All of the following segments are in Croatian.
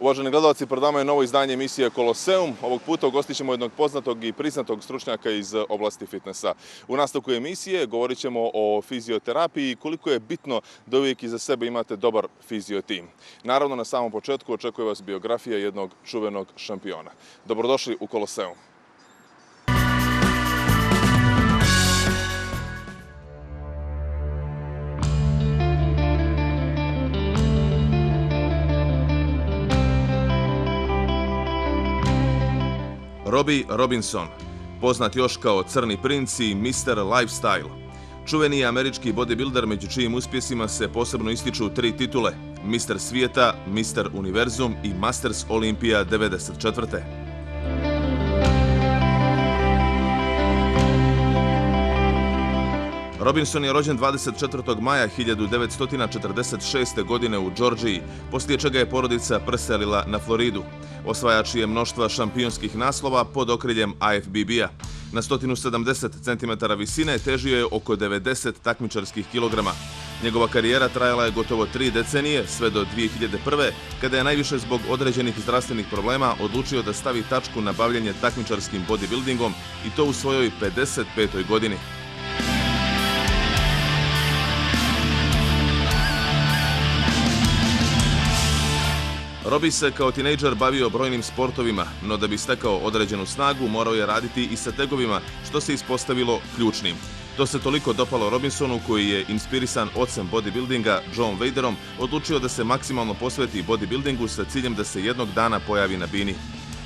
Uvaženi gledalci, pred nama je novo izdanje emisije Koloseum. Ovog puta ugostit ćemo jednog poznatog i priznatog stručnjaka iz oblasti fitnessa. U nastavku emisije govorit ćemo o fizioterapiji i koliko je bitno da uvijek iza sebe imate dobar fiziotim. Naravno, na samom početku očekuje vas biografija jednog čuvenog šampiona. Dobrodošli u Koloseum. Robbie Robinson, poznat još kao Crni princ i Mr. Lifestyle. Čuveni je američki bodybuilder među čijim uspjesima se posebno ističu 3 titule: Mr. Svijeta, Mr. Univerzum i Masters Olimpija 94. Robinson je rođen 24. maja 1946. godine u Džordžiji, poslije čega je porodica preselila na Floridu. Osvajač je mnoštva šampionskih naslova pod okriljem IFBB-a. Na 170 cm visine težio je oko 90 takmičarskih kilograma. Njegova karijera trajala je gotovo 3 decenije, sve do 2001. kada je najviše zbog određenih zdravstvenih problema odlučio da stavi tačku na bavljenje takmičarskim bodybuildingom i to u svojoj 55. godini. Robbie se kao tinejdžer bavio brojnim sportovima, no da bi stekao određenu snagu morao je raditi i sa tegovima, što se ispostavilo ključnim. To se toliko dopalo Robinsonu, koji je inspirisan ocem bodybuildinga John Vaderom odlučio da se maksimalno posveti bodybuildingu sa ciljem da se jednog dana pojavi na bini.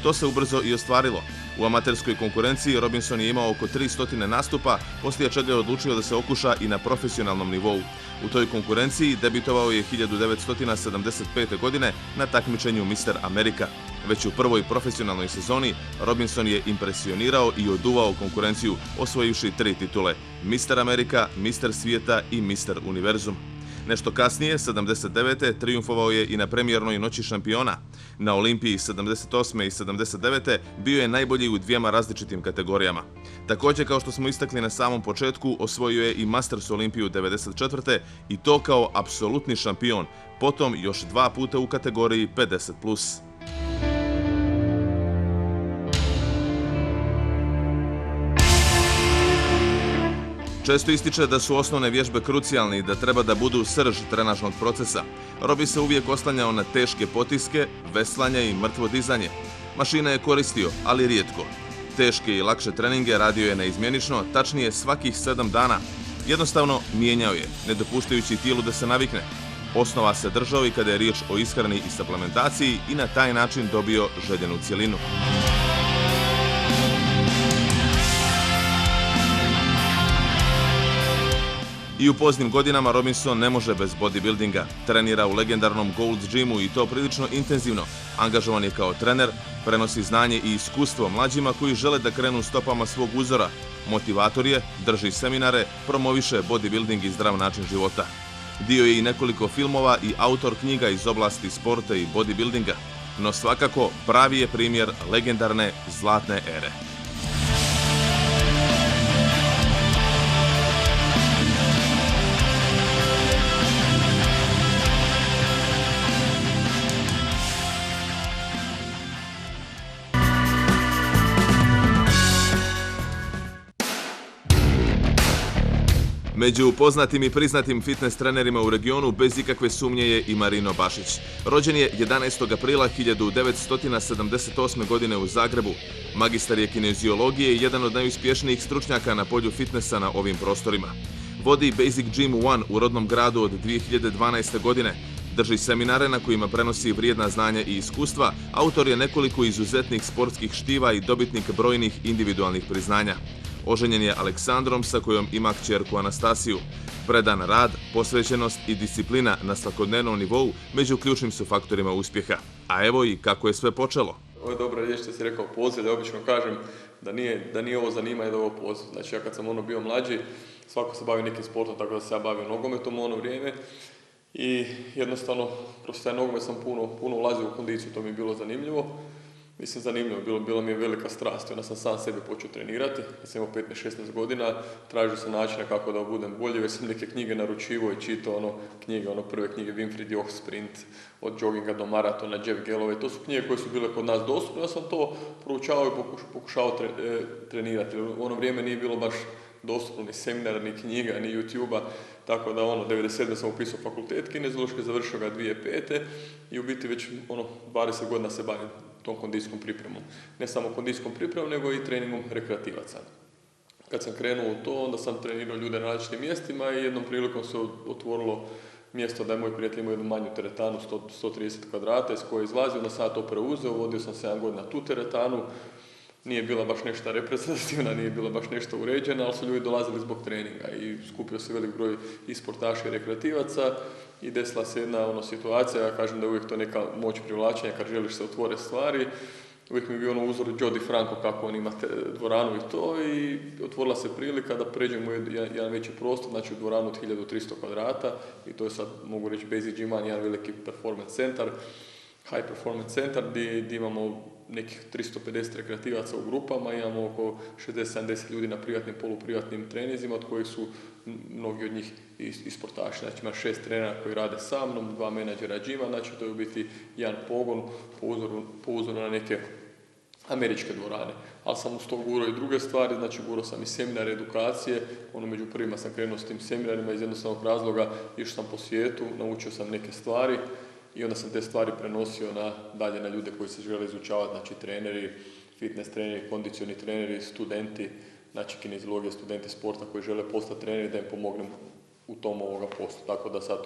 To se ubrzo i ostvarilo. U amaterskoj konkurenciji Robinson je imao oko 300 nastupa, poslije čega je odlučio da se okuša i na profesionalnom nivou. U toj konkurenciji debitovao je 1975. godine na takmičenju Mr. Amerika. Već u prvoj profesionalnoj sezoni Robinson je impresionirao i oduvao konkurenciju, osvojivši 3 titule: Mr. Amerika, Mr. Svijeta i Mr. Univerzum. Nešto kasnije, 79. trijumfovao je i na premijernoj noći šampiona. Na Olimpiji 78. i 79. bio je najbolji u 2 različitim kategorijama. Također, kao što smo istakli na samom početku, osvojio je i Masters Olimpiju 94. i to kao apsolutni šampion, potom još 2 puta u kategoriji 50+. Često ističe da su osnovne vježbe krucijalne i da treba da budu srž trenažnog procesa. Robbie se uvijek oslanjao na teške potiske, veslanje i mrtvo dizanje. Mašine je koristio, ali rijetko. Teške i lakše treninge radio je neizmjenično, tačnije svakih 7 dana. Jednostavno mijenjao je, ne dopuštajući tijelu da se navikne. Osnova se držao i kada je riječ o ishrani i suplementaciji i na taj način dobio željenu cjelinu. I u poznim godinama Robinson ne može bez bodybuildinga. Trenira u legendarnom Gold's Gymu i to prilično intenzivno. Angažovan je kao trener, prenosi znanje i iskustvo mlađima koji žele da krenu stopama svog uzora. Motivator je, drži seminare, promoviše bodybuilding i zdrav način života. Dio je i nekoliko filmova i autor knjiga iz oblasti sporta i bodybuildinga. No svakako pravi je primjer legendarne zlatne ere. Među poznatim i priznatim fitness trenerima u regionu bez ikakve sumnje je i Marino Bašić. Rođen je 11. aprila 1978. godine u Zagrebu. Magistar je kineziologije i jedan od najuspješnijih stručnjaka na polju fitnessa na ovim prostorima. Vodi Basic Gym One u rodnom gradu od 2012. godine. Drži seminare na kojima prenosi vrijedna znanja i iskustva, autor je nekoliko izuzetnih sportskih štiva i dobitnik brojnih individualnih priznanja. Oženjen je Aleksandrom sa kojom ima kćerku Anastasiju. Predan rad, posvećenost i disciplina na svakodnevnom nivou među ključnim su faktorima uspjeha. A evo i kako je sve počelo. Ovo je dobra riječ što si rekao poziv, da obično kažem da nije ovo zanimanje, da je ovo poziv. Znači ja kad sam bio mlađi, svako se bavi nekim sportom, tako da se ja bavio nogometom u ono vrijeme. I jednostavno, kroz taj nogomet sam puno ulazio u kondiciju, to mi je bilo zanimljivo. Mislim, zanimljivo, bilo mi je velika strast. Onda sam sam sebe počeo trenirati, kad sam imao 15-16 godina, tražio sam načina kako da budem bolji, već sam neke knjige naručivao i čitao prve knjige Winfried Joh Sprint, od jogginga do maratona, Jeff Galloway, to su knjige koje su bile kod nas dostupne, ja sam to proučavao i pokušao trenirati. U ono vrijeme nije bilo baš dostupno ni seminara, ni knjiga, ni YouTube-a, tako da 97. sam upisao fakultet kineziološki, završio ga 2005. i u biti već 20 godina se bavim tom kondicijskom pripremom. Ne samo kondicijskom pripremom, nego i treningom rekreativaca. Kad sam krenuo u to, onda sam trenirao ljude na različitim mjestima i jednom prilikom se otvorilo mjesto da je moj prijatelj imao jednu manju teretanu, 130 kvadrata, iz koje izlazio, onda sam ja to preuzeo, vodio sam 7 godina tu teretanu, nije bila baš nešto reprezentativna, nije bila baš nešto uređena, ali su ljudi dolazili zbog treninga i skupio se velik broj i sportaša i rekreativaca i desila se jedna situacija, ja kažem da je uvijek to neka moć privlačenja kad želiš se otvore stvari. Uvijek mi je bio uzor Jody Franco kako on ima dvoranu i to i otvorila se prilika da pređemo u jedan veći prostor, znači u dvoranu od 1300 kvadrata i to je sad, mogu reći, Basic Gym, jedan veliki performance centar, high performance centar gdje imamo nekih 350 rekreativaca u grupama, imamo oko 60-70 ljudi na privatnim, poluprivatnim treninzima, od kojih su mnogi od njih i sportaši. Znači ima 6 trenera koji rade sa mnom, 2 menadžera džima, znači to je u biti jedan pogon po uzoru na neke američke dvorane. Ali sam uz to gurao i druge stvari, znači gurao sam i seminare, edukacije, među prvima sam krenuo s tim seminarima iz jednostavnog razloga, išao sam po svijetu, naučio sam neke stvari, i onda sam te stvari prenosio dalje na ljude koji se žele izučavati, znači treneri, fitness treneri, kondicioni treneri, studenti, znači kineziologije, studenti sporta koji žele postati treneri da im pomognem u tom poslu. Tako da sad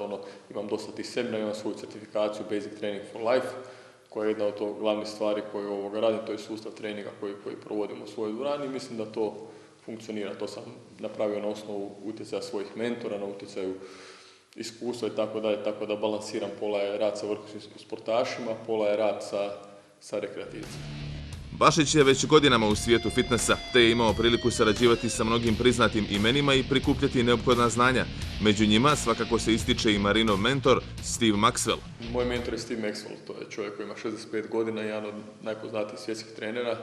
imam dosta tih seminara, imam svoju certifikaciju Basic Training for Life, koja je jedna od glavnih stvari koju radim, to je sustav treninga koji provodimo u svojoj dvorani i mislim da to funkcionira. To sam napravio na osnovu utjecaja svojih mentora, na utjecaju iskustva i tako da balansiram, pola je rad sa vrhunskim sportašima, pola je rad sa rekreativcima. Bašić je već godinama u svijetu fitnessa, te je imao priliku sarađivati sa mnogim priznatim imenima i prikupljati neophodna znanja. Među njima svakako se ističe i Marinov mentor Steve Maxwell. Moj mentor je Steve Maxwell, to je čovjek koji ima 65 godina, jedan od najpoznatijih svjetskih trenera,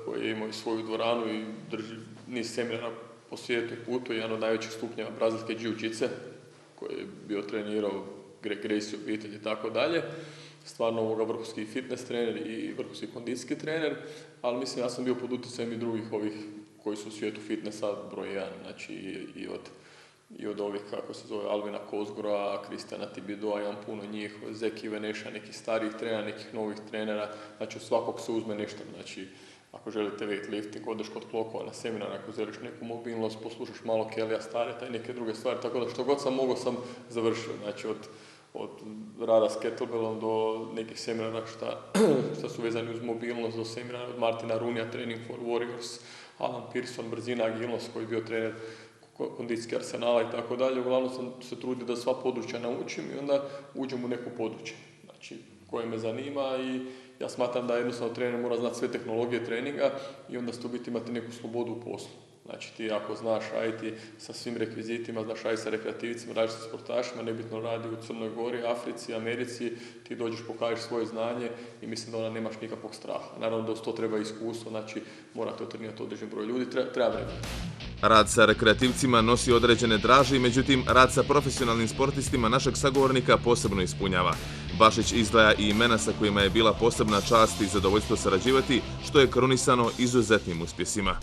koji je imao i svoju dvoranu i drži niz seminara po svijetu i putu, jedan od najvećih stupnjeva brazilske jiu-jitsu, koji je bio trenirao Greg Gracie obitelj i tako dalje. Stvarno vrhunski fitness trener i vrhunski kondicijski trener, ali mislim ja sam bio pod utjecajem i drugih ovih koji su u svijetu fitnessa broj 1, znači i od ovih, kako se zove, Alvina Kozgora, Kristijana Tibidoa, imam puno njih, Zeki Veneša, nekih starijih trenera, nekih novih trenera, znači od svakog se uzme nešto, znači ako želite weightlifting, odeš kod Klokova na seminar, ako želiš neku mobilnost, poslušaš malo Kelija Stareta i neke druge stvari, tako da što god sam mogao sam završio, znači od rada s kettlebellom do nekih seminara šta su vezani uz mobilnost, do seminara od Martina Runija, Training for Warriors, Alan Pearson, brzina, agilnost, koji je bio trener kondicijskih arsenala i tako dalje. Uglavnom sam se trudio da sva područja naučim i onda uđem u neko područje, znači koje me zanima i ja smatram da jednostavno trener mora znati sve tehnologije treninga i onda ste u biti imate neku slobodu u poslu. Znači ti ako znaš raditi sa svim rekvizitima, znaš raditi sa rekreativicima, različitim sportašima, nebitno radi u Crnoj Gori, Africi, Americi, ti dođeš, pokažeš svoje znanje i mislim da onda nemaš nikakvog straha. Naravno da uz to treba iskustvo, znači morate otrenirati određen broj ljudi, treba vremena. Rad sa rekreativcima nosi određene draži, međutim rad sa profesionalnim sportistima našeg sagovornika posebno ispunjava. Bašić izdvaja i imena sa kojima je bila posebna čast i zadovoljstvo sarađivati, što je krunisano izuzetnim uspjesima.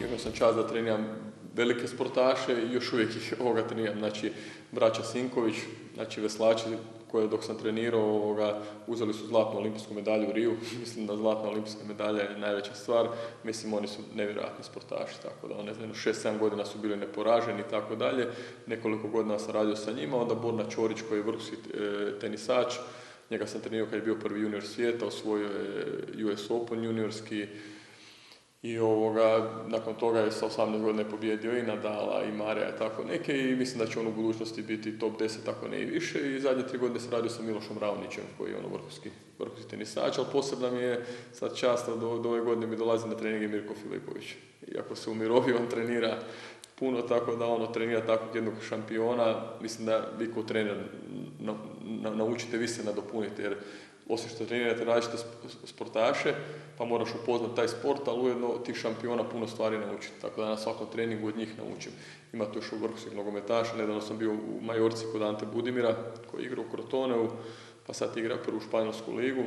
Imao sam čast da treniram velike sportaše i još uvijek ih treniram. Znači, braća Sinković, znači veslači koje dok sam trenirao uzeli su zlatnu olimpijsku medalju u Riju. Mislim da zlatna olimpijska medalja je najveća stvar. Mislim, oni su nevjerojatni sportaši, tako da, ne znam, 6-7 godina su bili neporaženi i tako dalje. Nekoliko godina sam radio sa njima, onda Borna Ćorić koji je vrhunski tenisač. Njega sam trenirao kad je bio prvi junior svijeta, osvojio je US Open juniorski. I nakon toga je sa 18 godina pobijedio i Nadala i Mareja i tako neke i mislim da će on u budućnosti biti top 10 ako ne i više i zadnje 3 godine se radio sa Milošom Raonićem koji je vrhunski tenisač, ali posebno mi je sad čast da do ove godine mi dolazi na treninge Mirko Filipović. Iako se umirovio, on trenira puno, tako da trenira takvog jednog šampiona, mislim da vi kao trener naučite vi se nadopuniti jer osim što trenirate različite sportaše, pa moraš upoznati taj sport, ali ujedno tih šampiona puno stvari naučiti. Tako da na svakom treningu od njih naučim. Ima tu još vrhunskih nogometaša, nedavno sam bio u Majorci kod Ante Budimira, koji igra u Crotoneu, pa sad igra prvu španjolsku ligu.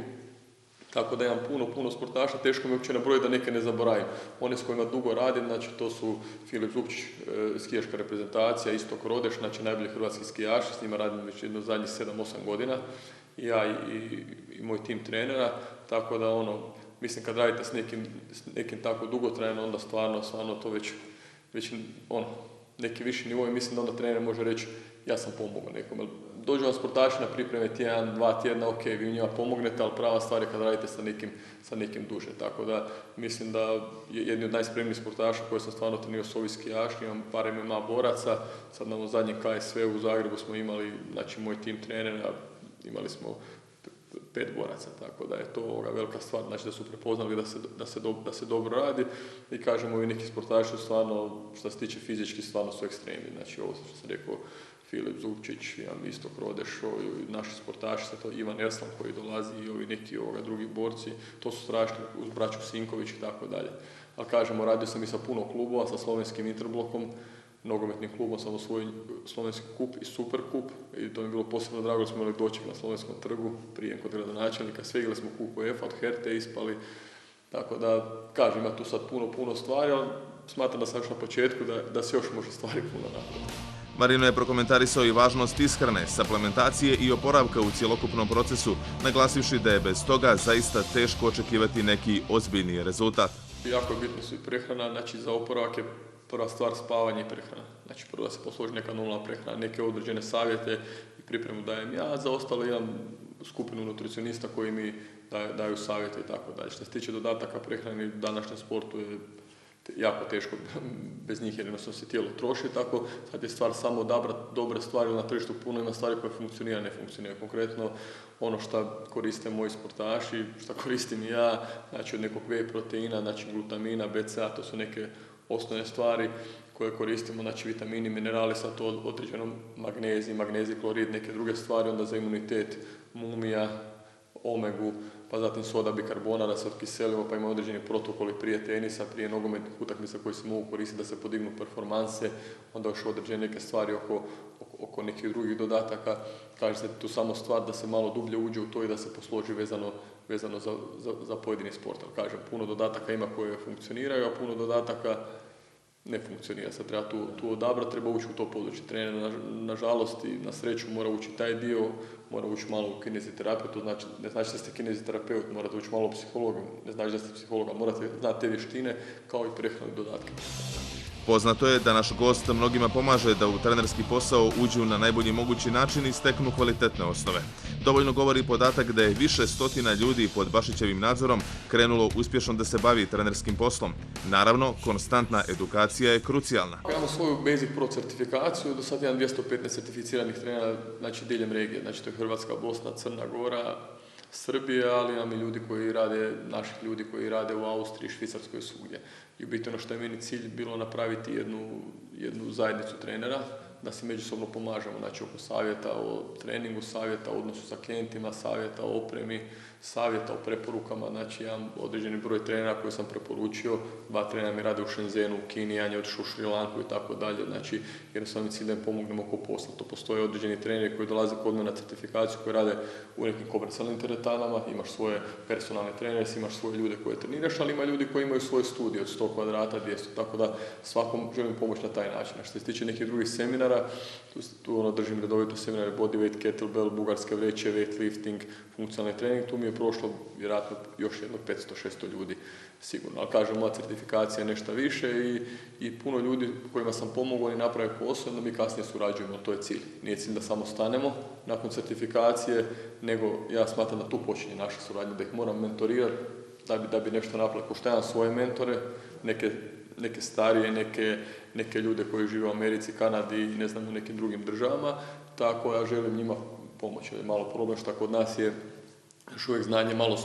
Tako da imam puno sportaša, teško mi uopće nabrojiti da neke ne zaboravim. One s kojima dugo radim, znači to su Filip Zupčić, skijaška reprezentacija, Istok Rodeš, znači najbolji hrvatski skijaš, s njima radim već jedno zadnjih 7-8 godina, i ja i moj tim trenera, tako da mislim kad radite s nekim tako dugotrajno, onda stvarno to već neki viši nivo, i mislim da onda trener može reći ja sam pomogao nekome. Dođu vam sportaši na pripreme tjedan, 2 tjedna, ok, vi njima pomognete, ali prava stvar je kad radite sa nekim duže. Tako da mislim da je jedni od najspremnijih sportaša koje sam stvarno trenirao su ovi skijaši, imam par MMA boraca, sad na ovom zadnjem KSV u Zagrebu smo imali, znači moj tim trenera, imali smo 5 boraca, tako da je to velika stvar, znači da su prepoznali da se dobro radi, i kažemo ovi neki sportaši su stvarno, što se tiče fizički, stvarno su ekstremni, znači ovo što sam rekao, Filip Zupčić, imam Istok Rodeš, naši sportaši, to Ivan Erslan koji dolazi i ovi neki drugi borci, to su strašni, uz braću Sinković i tako dalje. Ali kažemo, radio sam i sa puno klubova, sa slovenskim Interblokom, nogometnim klubom sam osvojio slovenski kup i super kup, i to mi je bilo posebno drago da smo imali doček na Slovenskom trgu, prijem kod gradonačelnika, sve igrali smo kup UEFA, od Herte ispali, tako da, kažem, ima tu sad puno stvari, ali smatram da sam još na početku, da se još može stvari puno napraviti. Marino je prokomentarisao i važnost ishrane, suplementacije i oporavka u cjelokupnom procesu, naglasivši da je bez toga zaista teško očekivati neki ozbiljniji rezultat. Jako je bitno su i prehrana, znači za oporavak je prva stvar spavanje i prehrana. Znači prvo da se posloži neka normalna prehrana, neke određene savjete i pripremu dajem ja, za ostalo imam skupinu nutricionista koji mi daju savjete i tako dalje. Što se tiče dodataka prehrani, u današnjem sportu je jako teško bez njih, jer jednostavno se tijelo troši, tako sad je stvar samo odabrati dobre stvari, na tržištu puno ima stvari koje funkcionira, ne funkcionira. Konkretno ono što koriste moji sportaši, što koristim i ja, znači od nekog whey proteina, znači glutamina, BCA, to su neke osnovne stvari koje koristimo, znači vitamini, minerali, sad to određeno magnezij, klorid, neke druge stvari, onda za imunitet, mumija, omegu, pa zatim soda bikarbona da se otkiselimo, pa ima određeni protokoli prije tenisa, prije nogometnih utakmica koji se mogu koristiti da se podignu performanse, onda još određene neke stvari oko nekih drugih dodataka. Kaže se tu samo stvar da se malo dublje uđe u to i da se posloži vezano za pojedini sport. Ali kažem, puno dodataka ima koje funkcioniraju, a puno dodataka ne funkcionira. Sad treba tu odabrati, treba ući u to područje. Trener, nažalost i na sreću, mora ući taj dio, mora ući malo u kineziterapiju, to znači, ne znači da ste kineziterapeut, morate ući malo u psihologiju, ne znači da ste psihologa, morate znati te vještine kao i prehranu dodatke. Poznato je da naš gost mnogima pomaže da u trenerski posao uđu na najbolji mogući način i steknu kvalitetne osnove. Dovoljno govori podatak da je više stotina ljudi pod Bašićevim nadzorom krenulo uspješno da se bavi trenerskim poslom. Naravno, konstantna edukacija je krucijalna. Imamo svoju Basic Pro certifikaciju, do sad imam 215 certificiranih trenera, znači diljem regije, znači to je Hrvatska, Bosna, Crna Gora, Srbija, ali imam i ljudi koji rade, naših ljudi koji rade u Austriji, Švicarskoj, svugdje. I u biti ono što je meni cilj bilo napraviti jednu zajednicu trenera, da si međusobno pomažemo, znači oko savjeta o treningu, savjeta o odnosu sa klijentima, savjeta o opremi, savjeta o preporukama, znači imam određeni broj trenera koje sam preporučio, 2 trenera mi rade u Shenzhenu, u Kini, jedan je otišao u Šri Lanku i tako dalje, znači jednostavno cilj da im pomognemo oko posla. To postoje određeni treneri koji dolaze kod mene na certifikaciju, koji rade u nekim komercijalnim teretanama, imaš svoje personalne trenere, imaš svoje ljude koje treniraš, ali ima ljudi koji imaju svoje studije od 100 kvadrata, 200, tako da svakom želim pomoći na taj način. A što se tiče nekih drugih seminara, tu držim redovito seminare bodyweight, kettlebell, bugarske vreće, weightlifting, funkcionalni trening, tu mi je prošlo vjerojatno još jedno 500-600 ljudi sigurno. Ali kažem, moja certifikacija je nešto više i puno ljudi kojima sam pomogao i napravio posao, da mi kasnije surađujemo, to je cilj. Nije cilj da samo stanemo nakon certifikacije, nego ja smatram da tu počinje naša suradnja, da ih moram mentorirati da bi nešto napravili. Ko što imam svoje mentore, neke starije, neke ljude koji žive u Americi, Kanadi i ne znam u nekim drugim državama, tako ja želim njima pomoći. Malo problem što kod nas je još uvijek znanje malo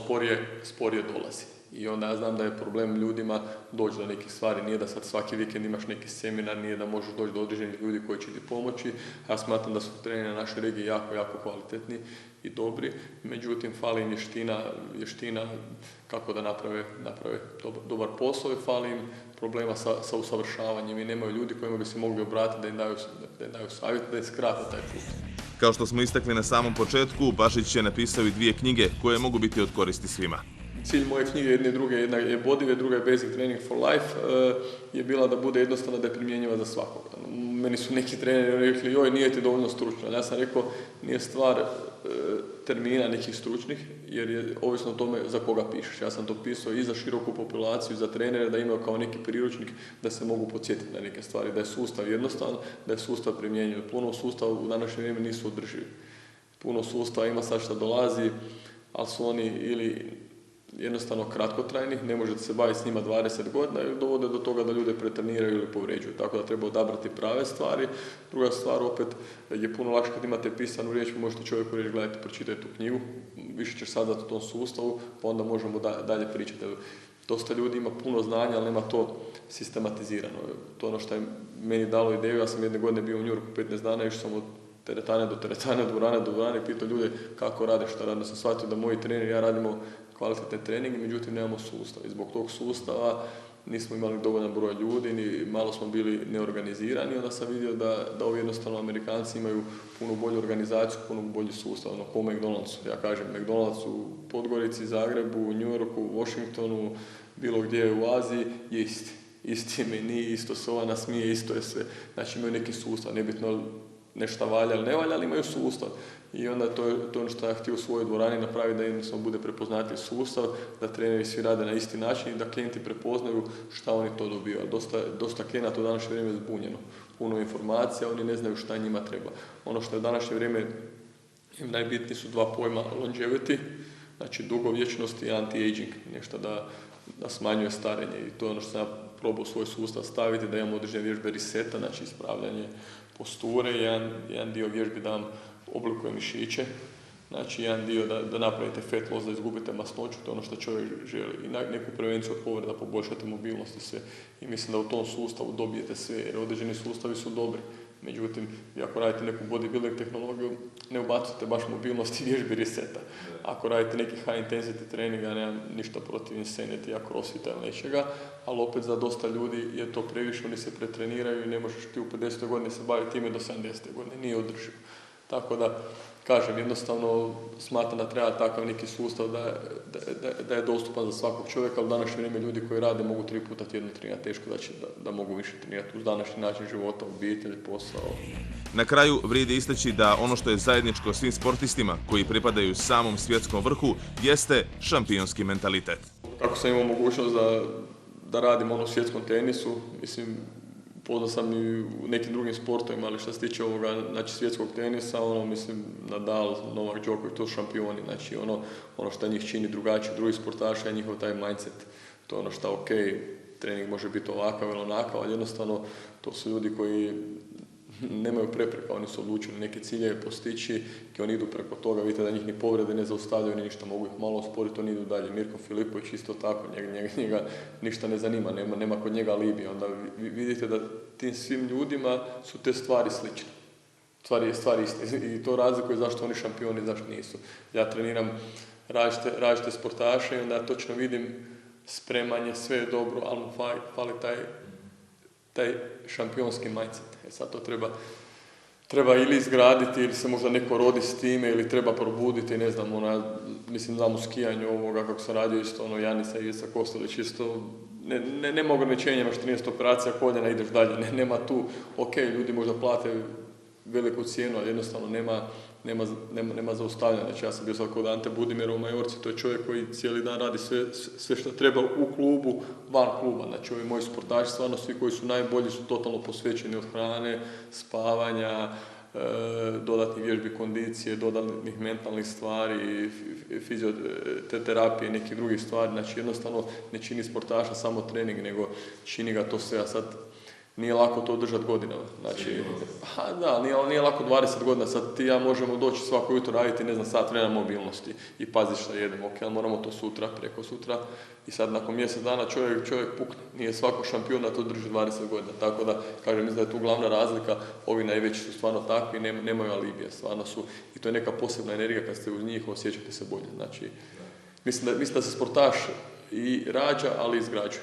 sporije dolazi. I onda ja znam da je problem ljudima doći do nekih stvari, nije da sad svaki vikend imaš neki seminar, nije da možeš doći do određenih ljudi koji će ti pomoći. Ja smatram da su treneri na našoj regiji jako, jako kvalitetni i dobri, međutim fali im vještina kako da naprave dobar posao i fali im problema sa usavršavanjem i nemaju ljudi kojima bi se mogli obratiti da im daju savjet, da im skrate taj put. Kao što smo istakli na samom početku, Bašić je napisao i 2 knjige koje mogu biti od koristi svima. Cilj moje knjige, jedne i druge, jedna je Bodyweight, druga je Basic Training for Life, je bila da bude jednostavna, da je primjenjiva za svakoga. Meni su neki treneri rekli, joj, nije ti dovoljno stručno. Ja sam rekao, nije stvar termina nekih stručnih, jer je ovisno o tome za koga pišeš. Ja sam to pisao i za široku populaciju, za trenere, da imaju kao neki priručnik, da se mogu podsjetiti na neke stvari, da je sustav jednostavan, da je sustav primjenjiv. Puno sustava u današnje vrijeme nisu održivi. Puno sustava ima sad što dolazi, ali su oni ili jednostavno kratkotrajni, ne možete se baviti s njima 20 godina i dovode do toga da ljude pretreniraju ili povređuju. Tako da treba odabrati prave stvari. Druga stvar, opet, je puno lakše kad imate pisanu riječ, možete čovjeku reći, gledajte, pročitajte tu knjigu, više ćeš saznati u tom sustavu, pa onda možemo dalje pričati. Dosta ljudi ima puno znanja, ali nema to sistematizirano. To je ono što je meni dalo ideju. Ja sam jedne godine bio u New Yorku 15 dana, išao sam od teretane do teretane, dvorane do dvorane, pitao ljude kako rade, šta rade. Sam shvatio da moji treneri, ja radimo kvalitetne treninge, međutim nemamo sustav. I zbog tog sustava nismo imali dovoljan broj ljudi, ni malo smo bili neorganizirani. Onda sam vidio da ovi jednostavno Amerikanci imaju puno bolju organizaciju, puno bolji sustav. Ono, po McDonald'su, ja kažem, McDonald's u Podgorici, Zagrebu, New Yorku, Washingtonu, bilo gdje u Aziji je isti. Isti meni, isto se ova nasmije, isto je sve. Znači imaju neki sustav, nebitno nešto valja ili ne valja, ali imaju sustav. I onda to je ono što ja htio u svojoj dvorani napraviti, da jednostavno bude prepoznatljiv sustav, da treneri svi rade na isti način i da klijenti prepoznaju šta oni to dobivaju. Dosta klijenata u današnje vrijeme je zbunjeno. Puno informacija, oni ne znaju šta njima treba. Ono što je u današnje vrijeme najbitniji su 2 pojma longevity, znači dugovječnost i anti-aging, nešto da smanjuje starenje. I to je ono što sam ja probao svoj sustav staviti, da imamo određene vježbe reseta, znači ispravljanje posture, jedan dio vježbi da vam oblikuje mišiće, znači jedan dio da napravite fat loss, da izgubite masnoću, to je ono što čovjek želi, i neku prevenciju od povreda, poboljšate mobilnost i sve. I mislim da u tom sustavu dobijete sve, jer određeni sustavi su dobri. Međutim, vi ako radite neku bodybuilding tehnologiju, ne ubacite baš mobilnost i vježbi reseta. Ako radite neki high intensity trening, ja nemam ništa protiv insanity, crossfita ili nečega, ali opet za dosta ljudi je to previše, oni se pretreniraju i ne možeš ti u 50. godini se baviti time do 70. godine, nije održivo. Tako da, kažem, jednostavno smatram da treba takav neki sustav da je dostupan za svakog čovjeka, ali u današnje vrijeme ljudi koji rade mogu 3 puta tjedno trenirati, teško da mogu više trenirati uz današnji način života, obitelj, posao. Na kraju vrijedi istaći da ono što je zajedničko svim sportistima koji pripadaju samom svjetskom vrhu jeste šampionski mentalitet. Kako sam imao mogućnost da radim u svjetskom tenisu, mislim, poznao sam i u nekim drugim sportovima, ali što se tiče ovoga, znači svjetskog tenisa, mislim, Nadal, Novak Djokovic, to su šampioni, znači ono što njih čini drugačije, drugi sportaša je njihov taj mindset. To je ono što, ok, trening može biti ovakav ili onakav, ali jednostavno to su ljudi koji nemaju prepreka, oni su odlučili neke ciljeve postići i oni idu preko toga, vidite da njih ni povrede ne zaustavljaju, ni ništa, mogu ih malo usporiti, oni idu dalje. Mirko Filipović isto tako, njega ništa ne zanima, nema kod njega alibija, onda vidite da tim svim ljudima su te stvari slične. Stvari iste i to razlikuje zašto oni šampioni, zašto nisu. Ja treniram različite sportaše i onda točno vidim spremanje, sve je dobro, ali mu fali taj šampionski mindset. Sad to treba ili izgraditi, ili se možda neko rodi s time, ili treba probuditi, ne znam, znam u skijanju ovoga, kako sam radio isto, Janica i Ivica Kostelić isto, nema ograničenja, imaš 13 operacija koljena, ideš dalje, nema tu, ok, ljudi možda plate veliku cijenu, ali jednostavno nema zaustavljanja. Znači, ja sam bio sad kod Ante Budimira u Majorci, to je čovjek koji cijeli dan radi sve što treba u klubu, van kluba. Znači, ovi moji sportaši, stvarno svi koji su najbolji su totalno posvećeni od hrane, spavanja, dodatnih vježbi kondicije, dodatnih mentalnih stvari, fizioterapije, nekih drugih stvari. Znači, jednostavno ne čini sportaša samo trening, nego čini ga to sve. A sad nije lako to održati godinama. Znači, da, nije lako 20 godina, sad ti ja možemo doći svako jutro raditi, ne znam, sat vremena mobilnosti i paziti šta jedemo, ok, ali moramo to sutra, preko sutra i sad nakon mjesec dana čovjek pukne. Nije svako šampion da to drži 20 godina, tako da, kažem, mislim da je tu glavna razlika, ovi najveći su stvarno takvi, nemaju alibija, stvarno su, i to je neka posebna energija, kad ste uz njih osjećate se bolje. Znači, mislim da se sportaš i rađa, ali i izgrađuje.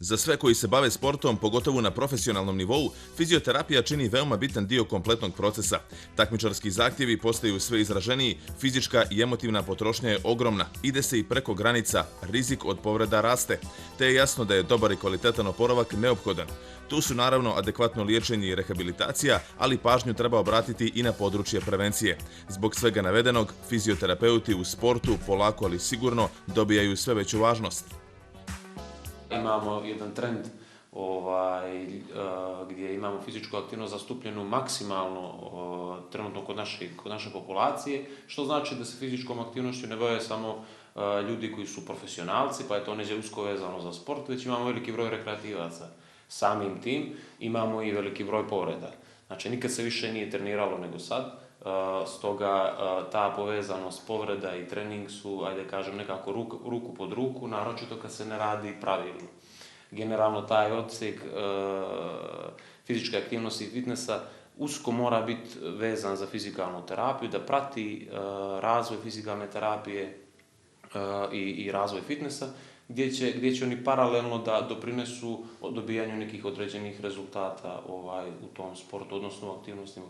Za sve koji se bave sportom, pogotovo na profesionalnom nivou, fizioterapija čini veoma bitan dio kompletnog procesa. Takmičarski zahtjevi postaju sve izraženiji, fizička i emotivna potrošnja je ogromna, ide se i preko granica, rizik od povreda raste, te je jasno da je dobar i kvalitetan oporavak neophodan. Tu su naravno adekvatno liječenje i rehabilitacija, ali pažnju treba obratiti i na područje prevencije. Zbog svega navedenog, fizioterapeuti u sportu polako ali sigurno dobijaju sve veću važnost. Imamo jedan trend gdje imamo fizičku aktivnost zastupljenu maksimalno trenutno kod naše populacije, što znači da se fizičkom aktivnošću ne bave samo ljudi koji su profesionalci, pa je to neđe usko vezano za sport, već imamo veliki broj rekreativaca. Samim tim imamo i veliki broj povreda. Znači, nikad se više nije treniralo nego sad, stoga ta povezanost povreda i trening su, ajde kažem, nekako ruku pod ruku, naročito kad se ne radi pravilno. Generalno taj odsjek fizičke aktivnosti i fitnessa usko mora biti vezan za fizikalnu terapiju, da prati razvoj fizikalne terapije i razvoj fitnessa, gdje će oni paralelno da doprinesu dobijanju nekih određenih rezultata u tom sportu, odnosno u aktivnostima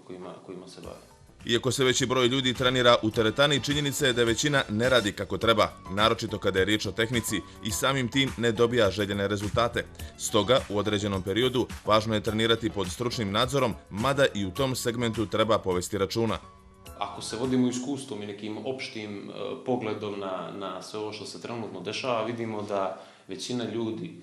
kojima se bave. Iako se veći broj ljudi trenira u teretani, činjenica je da većina ne radi kako treba, naročito kada je riječ o tehnici i samim tim ne dobija željene rezultate. Stoga, u određenom periodu, važno je trenirati pod stručnim nadzorom, mada i u tom segmentu treba povesti računa. Ako se vodimo iskustvom i nekim opštim pogledom na sve ovo što se trenutno dešava, vidimo da većina ljudi,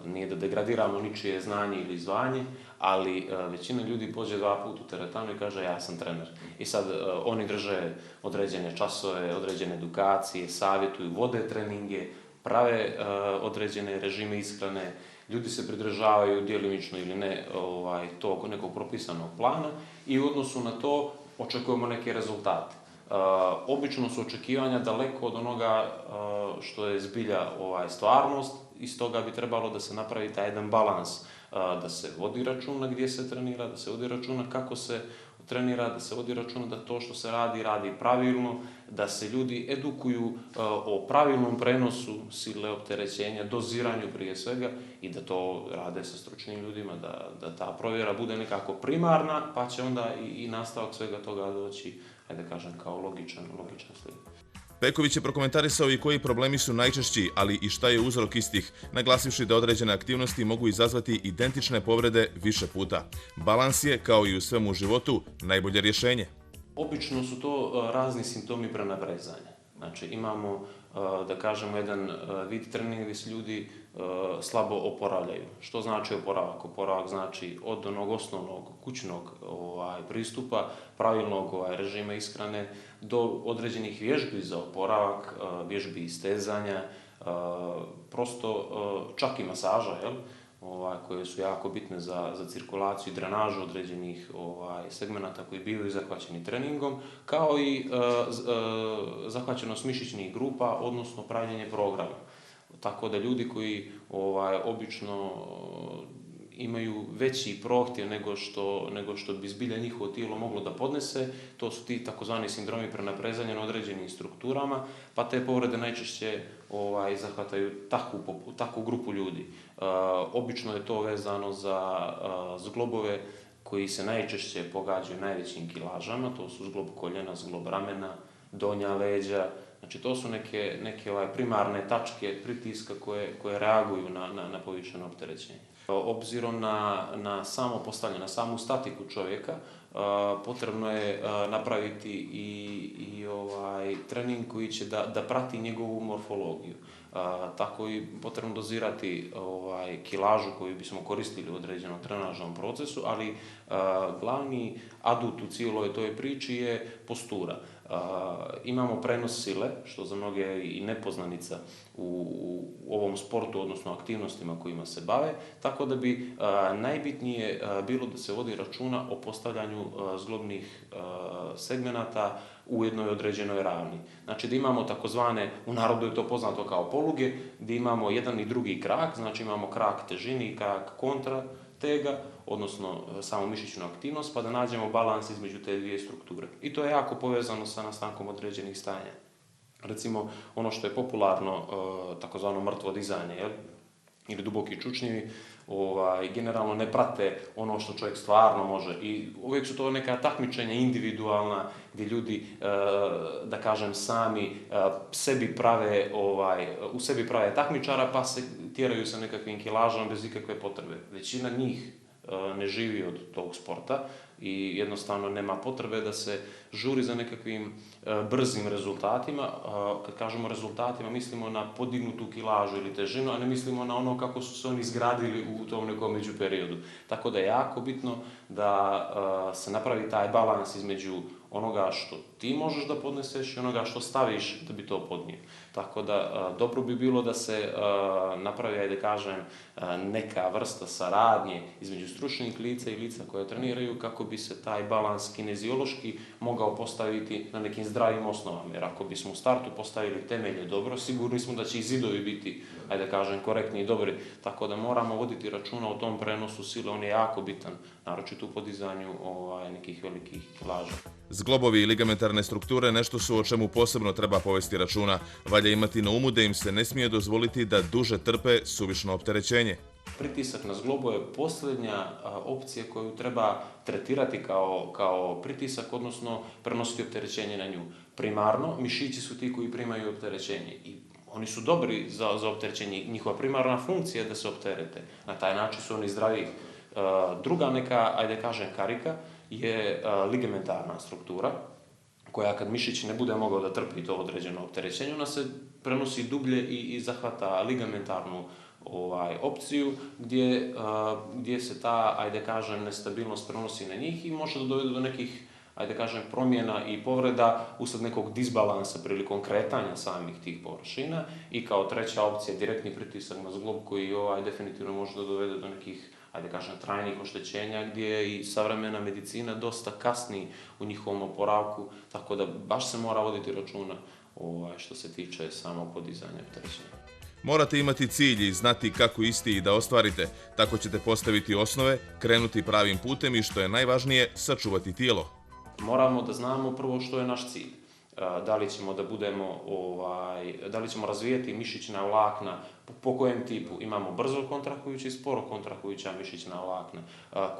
nije da degradiramo ničije znanje ili zvanje, ali većina ljudi pođe 2 puta u teretanu i kaže ja sam trener. I sad oni drže određene časove, određene edukacije, savjetuju, vode treninge, prave određene režime ishrane, ljudi se pridržavaju djelimično ili ne tog nekog propisanog plana i u odnosu na to očekujemo neke rezultate. Obično su očekivanja daleko od onoga što je zbilja stvarnost i stoga bi trebalo da se napravi taj jedan balans, da se vodi računa gdje se trenira, da se vodi računa kako se trenira, da se vodi računa da to što se radi pravilno, da se ljudi edukuju o pravilnom prenosu sile opterećenja, doziranju prije svega i da to rade sa stručnim ljudima, da ta provjera bude nekako primarna, pa će onda i nastavak svega toga doći, ajde kažem, kao logičan slijed. Peković je prokomentarisao i koji problemi su najčešći, ali i šta je uzrok istih, naglasivši da određene aktivnosti mogu izazvati identične povrede više puta. Balans je, kao i u svemu u životu, najbolje rješenje. Obično su to razni simptomi prenaprezanja. Znači, imamo, da kažemo, jedan vid treninga gdje se ljudi slabo oporavljaju. Što znači oporavak? Oporavak znači od onog osnovnog kućnog pristupa, pravilnog režima ishrane, do određenih vježbi za oporavak, vježbi istezanja, prosto čak i masaža, koje su jako bitne za cirkulaciju i drenažu određenih segmenata koji bivaju zahvaćeni treningom, kao i zahvaćenost mišićnih grupa, odnosno pravljenje programa. Tako da ljudi koji obično imaju veći prohtjev nego što bi zbilja njihovo tijelo moglo da podnese, to su ti takozvani sindromi prenaprezanja na određenim strukturama, pa te povrede najčešće zahvataju takvu grupu ljudi. Obično je to vezano za zglobove koji se najčešće pogađaju najvećim kilažama, to su zglob koljena, zglob ramena, donja leđa. Znači, to su neke primarne tačke pritiska koje reaguju na povišeno opterećenje. Obzirom na samo postavljanje, na samu statiku čovjeka, potrebno je napraviti i trening koji će da prati njegovu morfologiju. Tako i potrebno dozirati kilažu koju bismo koristili u određenom trenažnom procesu, ali glavni adut u cijeloj toj priči je postura. Imamo prenos sile, što za mnoge je i nepoznanica u ovom sportu, odnosno aktivnostima kojima se bave, tako da bi najbitnije bilo da se vodi računa o postavljanju zglobnih segmenata u jednoj određenoj ravni. Znači da imamo takozvane, u narodu je to poznato kao poluge, gdje imamo jedan i drugi krak, znači imamo krak težini i krak kontra tega, odnosno samo mišićnu aktivnost, pa da nađemo balans između te dvije strukture. I to je jako povezano sa nastankom određenih stanja. Recimo, ono što je popularno, takozvano mrtvo dizanje, ili duboki čučnjevi, generalno ne prate ono što čovjek stvarno može i uvijek su to neka takmičenja individualna gdje ljudi, da kažem, sami u sebi prave takmičara pa se tjeraju sa nekakvim kilažama bez ikakve potrebe. Većina njih ne živi od tog sporta i jednostavno nema potrebe da se žuri za nekakvim brzim rezultatima. Kad kažemo rezultatima, mislimo na podignutu kilažu ili težinu, a ne mislimo na ono kako su se oni izgradili u tom nekom međuperiodu. Tako da je jako bitno da se napravi taj balans između onoga što ti možeš da podneseš i onoga što staviš da bi to podnio. Tako da dobro bi bilo da se napravi, ajde kažem, neka vrsta saradnje između stručnih lica i lica koje treniraju kako bi se taj balans kineziološki mogao postaviti na nekim zdravim osnovama. Jer ako bismo u startu postavili temelje dobro, sigurni smo da će i zidovi biti, ajde kažem, korektni i dobri. Tako da moramo voditi računa o tom prenosu sile, on je jako bitan, naročito u podizanju nekih velikih kilaža. Zglobovi i ligamentarne strukture nešto su o čemu posebno treba povesti računa. Valja imati na umu da im se ne smije dozvoliti da duže trpe suvišno opterećenje. Pritisak na zglobu je posljednja opcija koju treba tretirati kao pritisak, odnosno prenositi opterećenje na nju. Primarno, mišići su ti koji primaju opterećenje i oni su dobri za opterećenje. Njihova primarna funkcija je da se opterete. Na taj način su oni zdraviji. Druga neka, ajde kažem, karika je ligamentarna struktura, koja kad mišić ne bude mogao da trpi to određeno opterećenje, ona se prenosi dublje i zahvata ligamentarnu opciju gdje se ta, ajde kažem, nestabilnost prenosi na njih i može da dovede do nekih, ajde kažem, promjena i povreda usled nekog disbalansa prilikom kretanja samih tih površina i kao treća opcija direktni pritisak na zglob koji definitivno može da dovede do nekih, ajde kažem, trajnih oštećenja gdje i savremena medicina dosta kasni u njihovom oporavku, tako da baš se mora voditi računa što se tiče samog podizanja opterećenja. Morate imati cilj i znati kako isti i da ostvarite. Tako ćete postaviti osnove, krenuti pravim putem i što je najvažnije, sačuvati tijelo. Moramo da znamo prvo što je naš cilj. Da li ćemo da li ćemo razvijati mišićna vlakna, po kojem tipu imamo brzo kontrahujuća i sporo kontrahujuća mišićna vlakna,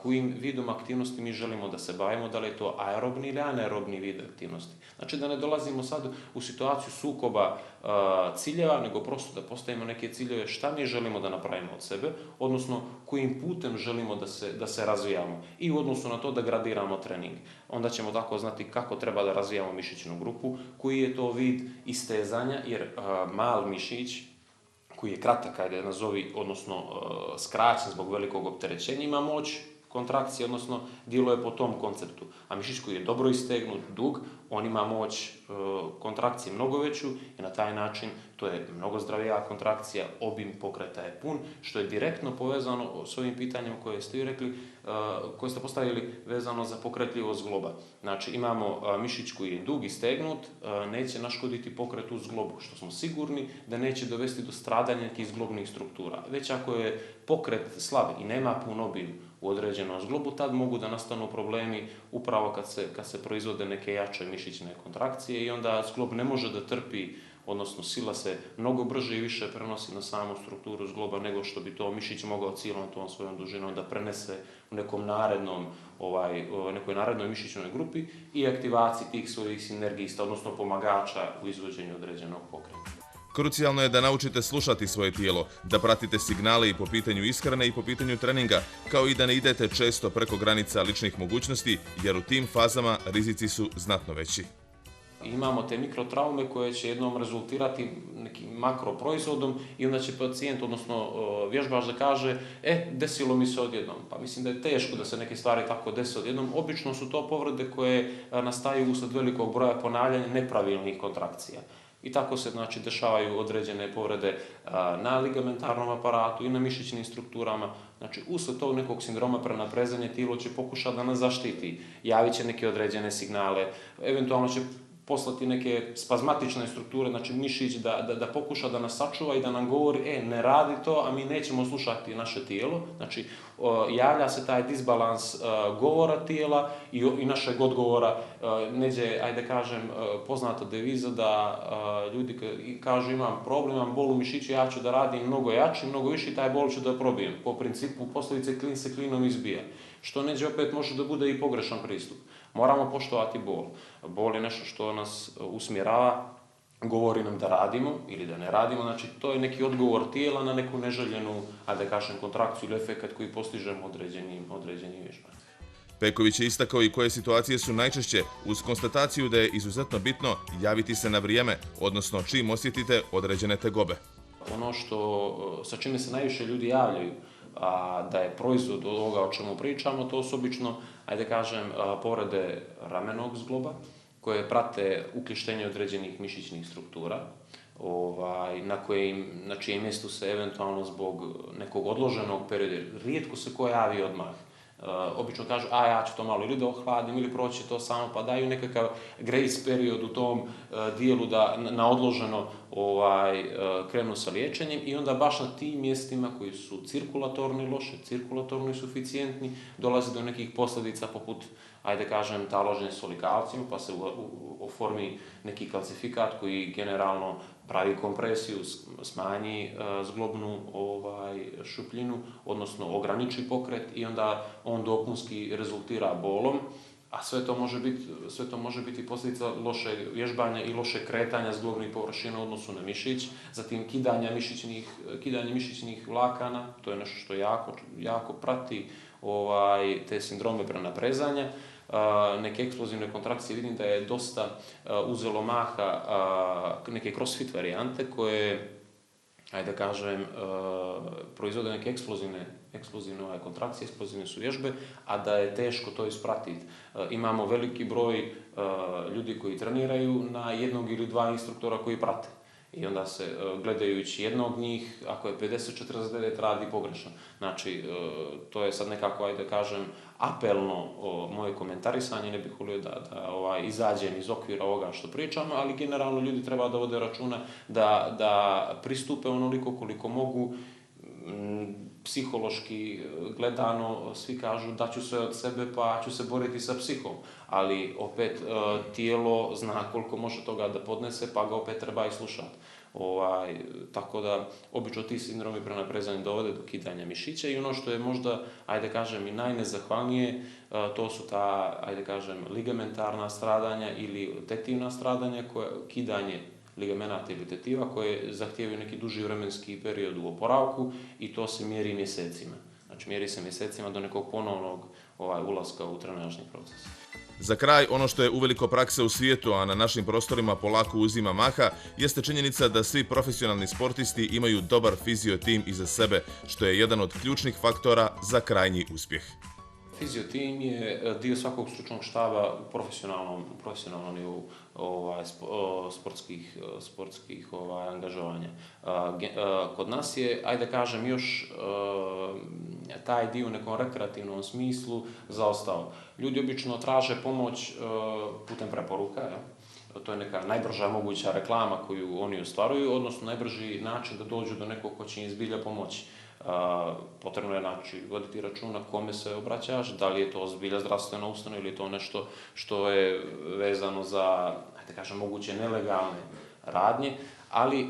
kojim vidom aktivnosti mi želimo da se bavimo, da li je to aerobni ili anaerobni vid aktivnosti. Znači da ne dolazimo sad u situaciju sukoba ciljeva, nego prosto da postavimo neke ciljeve šta mi želimo da napravimo od sebe, odnosno kojim putem želimo da se razvijamo i u odnosu na to da gradiramo trening. Onda ćemo tako znati kako treba da razvijamo mišićnu grupu, koji je to vid istezanja, jer mal mišić koji je kratak, ajde nazovi, odnosno skraćen zbog velikog opterećenja, ima moć kontrakcije, odnosno djeluje po tom konceptu. A mišić koji je dobro istegnut, dug, on ima moć kontrakcije mnogo veću i na taj način to je mnogo zdravija kontrakcija, obim pokreta je pun, što je direktno povezano s ovim pitanjem koje ste rekli, koje ste postavili vezano za pokretljivost zgloba. Znači imamo mišić koji je dug i stegnut, neće naškoditi pokretu u zglobu, što smo sigurni da neće dovesti do stradanja nekih zglobnih struktura. Već ako je pokret slab i nema pun obim u određenom zglobu, tad mogu da nastanu problemi upravo kad se proizvode neke jače mišićne kontrakcije i onda zglob ne može da trpi, odnosno sila se mnogo brže i više prenosi na samu strukturu zgloba nego što bi to mišić mogao cijelom tom svojom dužinom da prenese u nekoj narednoj mišićnoj grupi i aktivaciji tih svojih sinergista, odnosno pomagača u izvođenju određenog pokreta. Krucijalno je da naučite slušati svoje tijelo, da pratite signale i po pitanju ishrane i po pitanju treninga, kao i da ne idete često preko granica ličnih mogućnosti, jer u tim fazama rizici su znatno veći. I imamo te mikrotraume koje će jednom rezultirati nekim makroproizvodom i onda će pacijent, odnosno vježbač da kaže desilo mi se odjednom. Pa mislim da je teško da se neke stvari tako dese odjednom. Obično su to povrede koje nastaju usled velikog broja ponavljanja nepravilnih kontrakcija. I tako se znači dešavaju određene povrede na ligamentarnom aparatu i na mišićnim strukturama. Znači, usled tog nekog sindroma prenaprezanja tijelo će pokušati da nas zaštiti. Javit će neke određene signale, eventualno će poslati neke spazmatične strukture, znači mišić da pokuša da nas sačuva i da nam govori ne radi to, a mi nećemo slušati naše tijelo. Znači, javlja se taj disbalans govora tijela i našeg odgovora. Neđe, ajde kažem, poznata deviza da ljudi kažu imam problem, imam bol u mišiću, ja ću da radim mnogo jači, mnogo više i taj bol ću da probijem. Po principu poslovice klin se klinom izbija. Što neđe opet može da bude i pogrešan pristup. Moramo poštovati bol. Bol je nešto što nas usmjerava, govori nam da radimo ili da ne radimo, znači to je neki odgovor tijela na neku neželjenu, ajde da kažem, kontrakciju ili efekat koji postižemo određenim vježbanjem. Peković je istakao i koje situacije su najčešće, uz konstataciju da je izuzetno bitno javiti se na vrijeme, odnosno čim osjetite određene tegobe. Ono sa čime se najviše ljudi javljaju, a da je proizvod od ovoga o čemu pričamo, to su obično, ajde kažem, povrede ramenog zgloba, koje prate uključenje određenih mišićnih struktura, na čijem mjestu se eventualno zbog nekog odloženog perioda, rijetko se ko javi odmah. Obično kažu, ja ću to malo ili da ohladim ili proći to samo, pa daju nekakav grace period u tom dijelu da na odloženo krenu sa liječenjem i onda baš na tim mjestima koji su cirkulatorni loše, cirkulatorno suficijentni, dolazi do nekih posljedica poput, ajde kažem, taloženje s olikalcijom, pa se oformi neki kalcifikat koji generalno pravi kompresiju, smanji zglobnu šupljinu, odnosno ograniči pokret i onda on dopunski rezultira bolom, a sve to može biti posljedica lošeg vježbanja i lošeg kretanja zglobnih površina u odnosu na mišić, zatim kidanje mišićnih vlakana, to je nešto što jako prati te sindrome prenaprezanja. Neke eksplozivne kontrakcije, vidim da je dosta uzelo maha neke crossfit varijante koje, ajde da kažem, proizvode neke eksplozivne kontrakcije, eksplozivne su vježbe, a da je teško to ispratiti. Imamo veliki broj ljudi koji treniraju na jednog ili dva instruktora koji prate. I onda se, gledajući jednog njih, ako je 50-49, radi pogrešno. Znači, to je sad nekako, ajde da kažem, apelno moje komentarisanje, ne bih volio da izađem iz okvira ovoga što pričamo, ali generalno ljudi treba da vode računa da pristupe onoliko koliko mogu. Psihološki gledano, svi kažu da ću sve od sebe pa ću se boriti sa psihom, ali opet tijelo zna koliko može toga da podnese pa ga opet treba i slušati. Tako da obično ti sindromi prenaprezanja dovode do kidanja mišića i ono što je možda, ajde kažem, i najnezahvalnije, to su ta, ajde kažem, ligamentarna stradanja ili tetivna stradanja, kidanje ligamenata ili tetiva koje zahtijevaju neki duži vremenski period u oporavku i to se mjeri mjesecima. Znači, mjeri se mjesecima do nekog ponovnog ulaska u trenažni proces. Za kraj, ono što je uveliko praksa u svijetu, a na našim prostorima polako uzima maha, jeste činjenica da svi profesionalni sportisti imaju dobar fiziotim iza sebe, što je jedan od ključnih faktora za krajnji uspjeh. Fiziotim je dio svakog stručnog štaba u profesionalnom nivou sportskih angažovanja. Kod nas je, ajde da kažem, još taj dio u nekom rekreativnom smislu zaostao. Ljudi obično traže pomoć putem preporuka, to je neka najbrža moguća reklama koju oni ostvaruju, odnosno najbrži način da dođu do nekog ko će im zbilja pomoći. Potrebno je voditi računa kome se obraćaš, da li je to zbilja zdravstvena ustanova ili je to nešto što je vezano za, ajde kažem, moguće nelegalne radnje, ali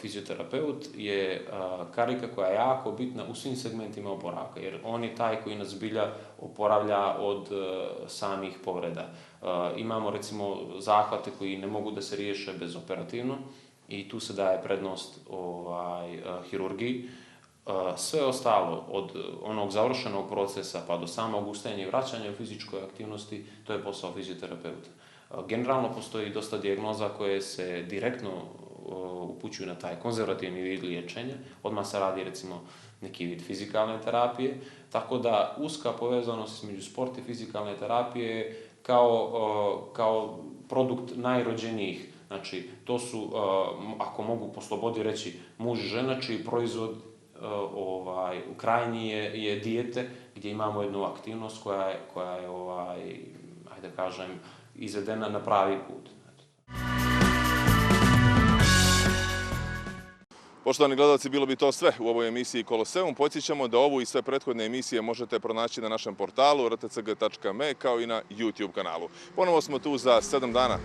fizioterapeut je karika koja je jako bitna u svim segmentima oporavka, jer on je taj koji nas zbilja oporavlja od samih povreda. Imamo recimo zahvate koji ne mogu da se riješe bezoperativno i tu se daje prednost hirurgiji. Sve ostalo, od onog završenog procesa pa do samog ustajanja i vraćanja u fizičkoj aktivnosti, to je posao fizioterapeuta. Generalno postoji dosta dijagnoza koje se direktno upućuju na taj konzervativni vid liječenja. Odmah se radi recimo neki vid fizikalne terapije, tako da uska povezanost između sporta i fizikalne terapije kao produkt najrođenijih. Znači, to su, ako mogu po slobodi reći, muž i žena, čiji proizvod krajnji je dijete, gdje imamo jednu aktivnost koja je ajde kažem, izvedena na pravi put. Poštovani gledalci, bilo bi to sve u ovoj emisiji Koloseum. Podsjećamo da ovu i sve prethodne emisije možete pronaći na našem portalu rtcg.me kao i na YouTube kanalu. Ponovo smo tu za 7 dana.